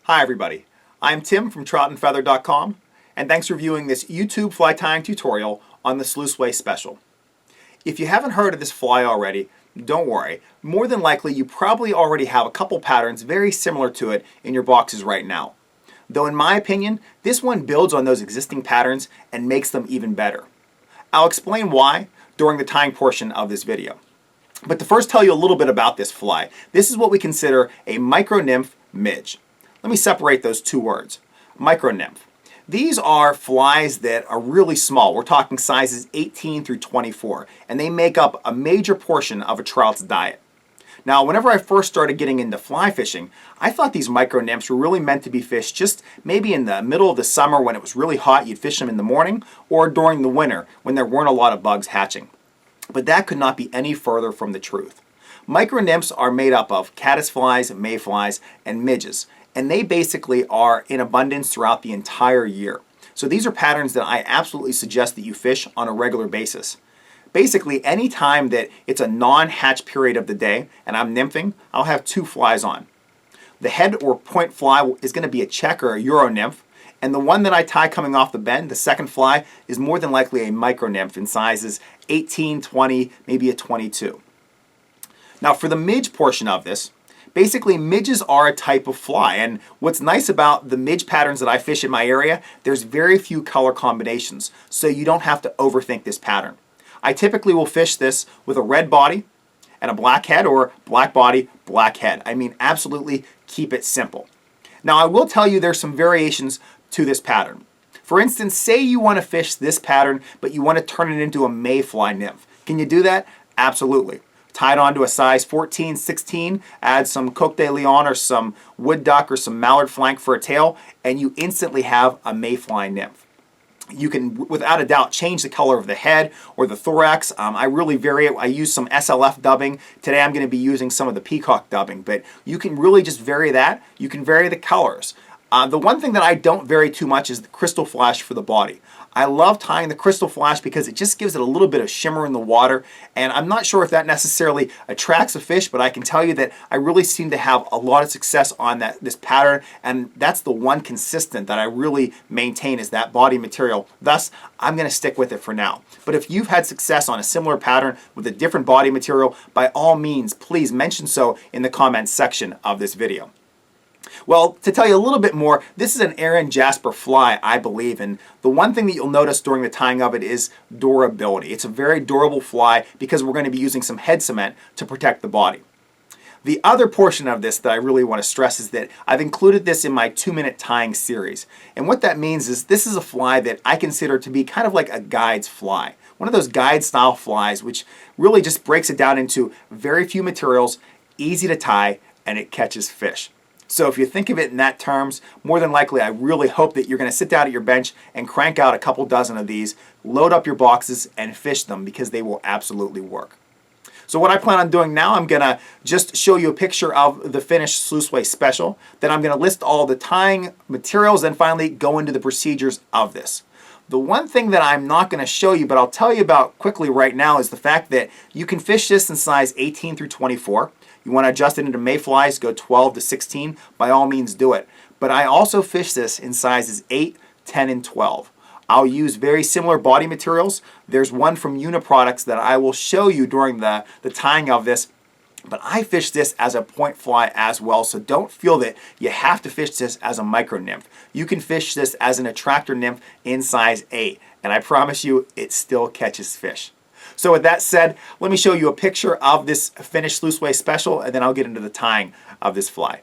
Hi everybody, I'm Tim from troutandfeather.com and thanks for viewing this YouTube fly tying tutorial on the Sluiceway Special. If you haven't heard of this fly already, don't worry. More than likely you probably already have a couple patterns very similar to it in your boxes right now. Though in my opinion, this one builds on those existing patterns and makes them even better. I'll explain why during the tying portion of this video. But to first tell you a little bit about this fly, this is what we consider a micronymph midge. Let me separate those two words. Micronymph. These are flies that are really small. We're talking sizes 18 through 24, and they make up a major portion of a trout's diet. Now, whenever I first started getting into fly fishing, I thought these micronymphs were really meant to be fished just maybe in the middle of the summer when it was really hot, you'd fish them in the morning, or during the winter when there weren't a lot of bugs hatching. But that could not be any further from the truth. Micronymphs are made up of caddisflies, mayflies, and midges, and they basically are in abundance throughout the entire year. So these are patterns that I absolutely suggest that you fish on a regular basis. Basically, any time that it's a non-hatch period of the day and I'm nymphing, I'll have two flies on. The head or point fly is going to be a check or a Euro nymph, and the one that I tie coming off the bend, the second fly, is more than likely a micronymph in sizes 18, 20, maybe a 22. Now for the midge portion of this, basically midges are a type of fly, and what's nice about the midge patterns that I fish in my area, there's very few color combinations, so you don't have to overthink this pattern. I typically will fish this with a red body and a black head, or black body, black head. I mean, absolutely keep it simple. Now I will tell you there's some variations to this pattern. For instance, say you want to fish this pattern, but you want to turn it into a mayfly nymph. Can you do that? Absolutely. Tie it onto a size 14, 16, add some Coq de Leon or some wood duck or some mallard flank for a tail, and you instantly have a mayfly nymph. You can, without a doubt, change the color of the head or the thorax. I really vary it. I use some SLF dubbing. Today I'm going to be using some of the peacock dubbing, but you can really just vary that. You can vary the colors. The one thing that I don't vary too much is the crystal flash for the body. I love tying the crystal flash because it just gives it a little bit of shimmer in the water, and I'm not sure if that necessarily attracts a fish, but I can tell you that I really seem to have a lot of success on this pattern, and that's the one consistent that I really maintain is that body material. Thus, I'm going to stick with it for now. But if you've had success on a similar pattern with a different body material, by all means, please mention so in the comments section of this video. Well, to tell you a little bit more, this is an Aaron Jasper fly, I believe, and the one thing that you'll notice during the tying of it is durability. It's a very durable fly because we're going to be using some head cement to protect the body. The other portion of this that I really want to stress is that I've included this in my 2-minute tying series. And what that means is this is a fly that I consider to be kind of like a guide's fly. One of those guide style flies which really just breaks it down into very few materials, easy to tie, and it catches fish. So if you think of it in that terms, more than likely I really hope that you're going to sit down at your bench and crank out a couple dozen of these, load up your boxes, and fish them because they will absolutely work. So what I plan on doing now, I'm going to just show you a picture of the finished Sluiceway Special. Then I'm going to list all the tying materials and finally go into the procedures of this. The one thing that I'm not going to show you, but I'll tell you about quickly right now, is the fact that you can fish this in size 18 through 24. You want to adjust it into mayflies, go 12 to 16, by all means do it. But I also fish this in sizes 8, 10, and 12. I'll use very similar body materials. There's one from Uniproducts that I will show you during the tying of this, but I fish this as a point fly as well, so don't feel that you have to fish this as a micro nymph. You can fish this as an attractor nymph in size 8, and I promise you it still catches fish. So with that said, let me show you a picture of this finished Sluiceway Special, and then I'll get into the tying of this fly.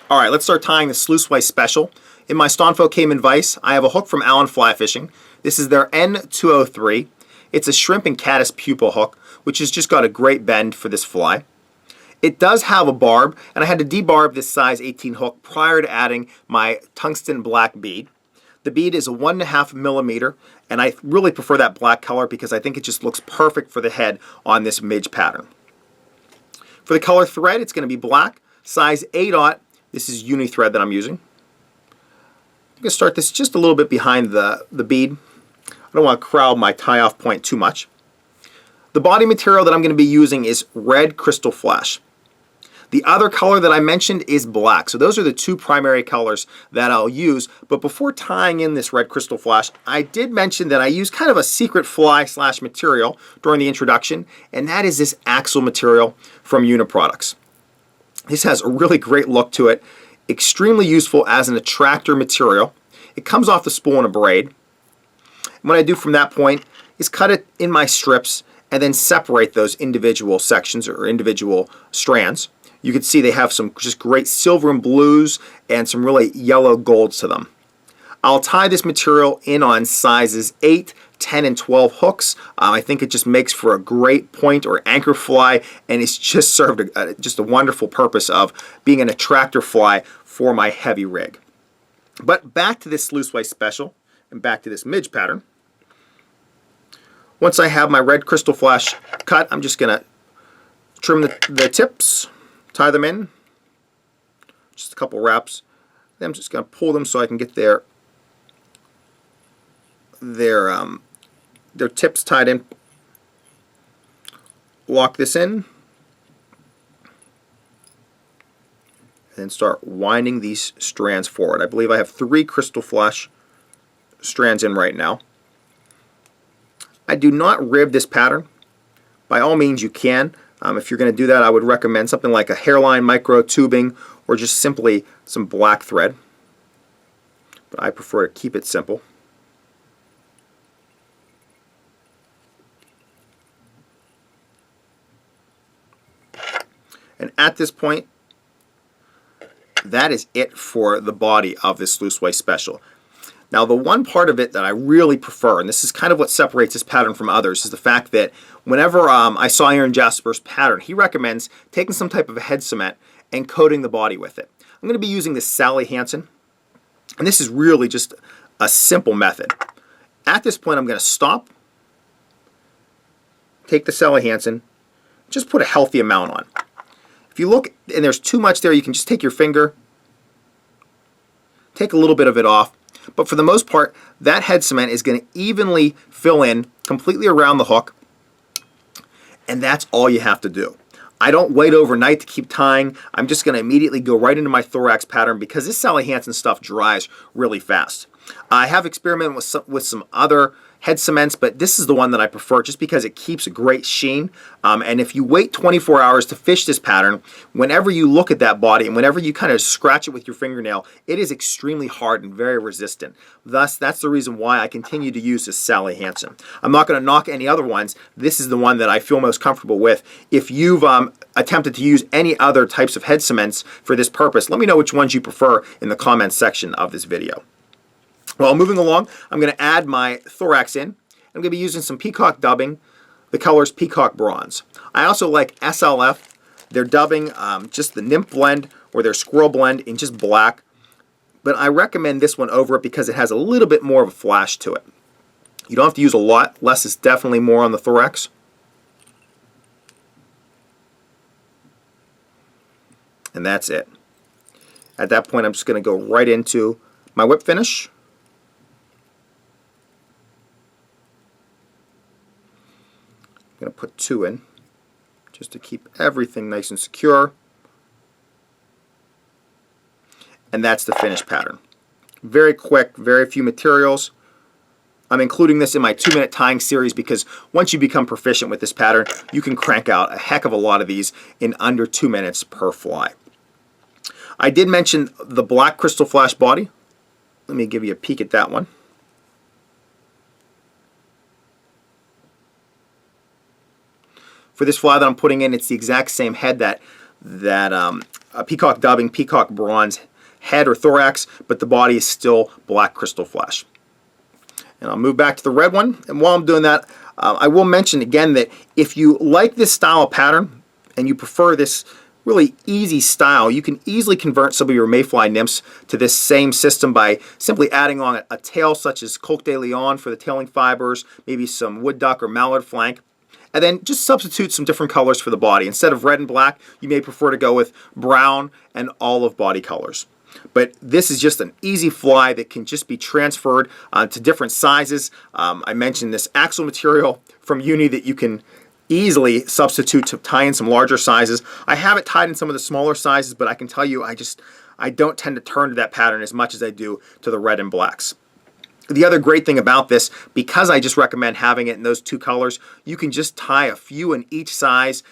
All right, let's start tying the Sluiceway Special. In my Stonfo Cayman Vise, I have a hook from Allen Fly Fishing. This is their N203. It's a shrimp and caddis pupil hook, which has just got a great bend for this fly. It does have a barb, and I had to debarb this size 18 hook prior to adding my tungsten black bead. The bead is a 1.5 millimeter, and I really prefer that black color because I think it just looks perfect for the head on this midge pattern. For the color thread, it's going to be black, size 8/0, This is uni thread that I'm using. I'm going to start this just a little bit behind the bead. I don't want to crowd my tie-off point too much. The body material that I'm going to be using is red crystal flash. The other color that I mentioned is black. So those are the two primary colors that I'll use. But before tying in this red crystal flash, I did mention that I use kind of a secret fly slash material during the introduction, and that is this Axel Material from Uniproducts. This has a really great look to it, extremely useful as an attractor material. It comes off the spool in a braid. And what I do from that point is cut it in my strips and then separate those individual sections or individual strands. You can see they have some just great silver and blues and some really yellow golds to them. I'll tie this material in on sizes 8, 10, and 12 hooks. I think it just makes for a great point or anchor fly, and it's just served just a wonderful purpose of being an attractor fly for my heavy rig. But back to this Sluiceway Special and back to this midge pattern. Once I have my red crystal flash cut, I'm just going to trim the tips, tie them in, just a couple wraps. Then I'm just going to pull them so I can get their tips tied in. Lock this in, and then start winding these strands forward. I believe I have 3 crystal flash strands in right now. I do not rib this pattern. By all means you can. If you're going to do that, I would recommend something like a hairline micro tubing or just simply some black thread. But I prefer to keep it simple. And at this point, that is it for the body of this Sluiceway Special. Now, the one part of it that I really prefer, and this is kind of what separates this pattern from others, is the fact that whenever I saw Aaron Jasper's pattern, he recommends taking some type of a head cement and coating the body with it. I'm going to be using this Sally Hansen, and this is really just a simple method. At this point, I'm going to stop, take the Sally Hansen, just put a healthy amount on. If you look and there's too much there, you can just take your finger, take a little bit of it off. But for the most part, that head cement is going to evenly fill in completely around the hook, and that's all you have to do. I don't wait overnight to keep tying. I'm just going to immediately go right into my Thorax pattern because this Sally Hansen stuff dries really fast. I have experimented with some other head cements, but this is the one that I prefer just because it keeps a great sheen. And if you wait 24 hours to fish this pattern, whenever you look at that body and whenever you kind of scratch it with your fingernail, it is extremely hard and very resistant. Thus, that's the reason why I continue to use this Sally Hansen. I'm not going to knock any other ones. This is the one that I feel most comfortable with. If you've attempted to use any other types of head cements for this purpose, let me know which ones you prefer in the comments section of this video. Well, moving along, I'm going to add my Thorax in. I'm going to be using some Peacock dubbing, the colors Peacock Bronze. I also like SLF, their dubbing, just the Nymph blend or their Squirrel blend in just black. But I recommend this one over it because it has a little bit more of a flash to it. You don't have to use a lot, less is definitely more on the Thorax. And that's it. At that point, I'm just going to go right into my whip finish. I'm going to put 2 in just to keep everything nice and secure. And that's the finished pattern. Very quick, very few materials. I'm including this in my 2-minute tying series because once you become proficient with this pattern, you can crank out a heck of a lot of these in under 2 minutes per fly. I did mention the black crystal flash body. Let me give you a peek at that one. For this fly that I'm putting in, it's the exact same head that Peacock dubbing, Peacock Bronze head or Thorax, but the body is still black crystal flash. And I'll move back to the red one. And while I'm doing that, I will mention again that if you like this style of pattern and you prefer this really easy style, you can easily convert some of your Mayfly Nymphs to this same system by simply adding on a tail such as Coq de Leon for the tailing fibers, maybe some wood duck or mallard flank. And then just substitute some different colors for the body. Instead of red and black, you may prefer to go with brown and olive body colors. But this is just an easy fly that can just be transferred to different sizes. I mentioned this Axel Material from Uni that you can easily substitute to tie in some larger sizes. I have it tied in some of the smaller sizes, but I can tell you I don't tend to turn to that pattern as much as I do to the red and blacks. The other great thing about this, because I just recommend having it in those two colors, you can just tie a few in each size,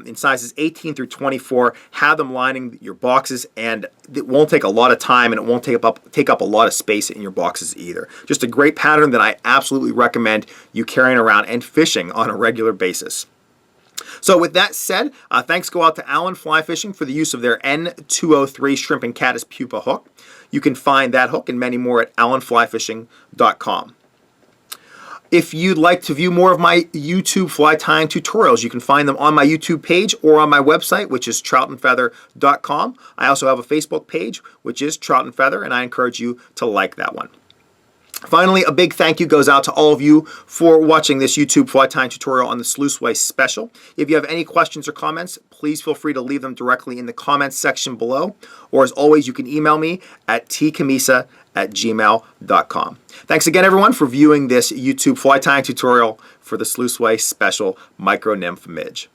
in sizes 18 through 24, have them lining your boxes, and it won't take a lot of time and it won't take up a lot of space in your boxes either. Just a great pattern that I absolutely recommend you carrying around and fishing on a regular basis. So with that said, thanks go out to Allen Fly Fishing for the use of their N203 Shrimp and Caddis Pupa hook. You can find that hook and many more at allenflyfishing.com. If you'd like to view more of my YouTube fly tying tutorials, you can find them on my YouTube page or on my website, which is troutandfeather.com. I also have a Facebook page, which is Trout and Feather, and I encourage you to like that one. Finally, a big thank you goes out to all of you for watching this YouTube fly tying tutorial on the Sluiceway Special. If you have any questions or comments, please feel free to leave them directly in the comments section below. Or as always, you can email me at tcammisa@gmail.com. Thanks again, everyone, for viewing this YouTube fly tying tutorial for the Sluiceway Special Micro Nymph Midge.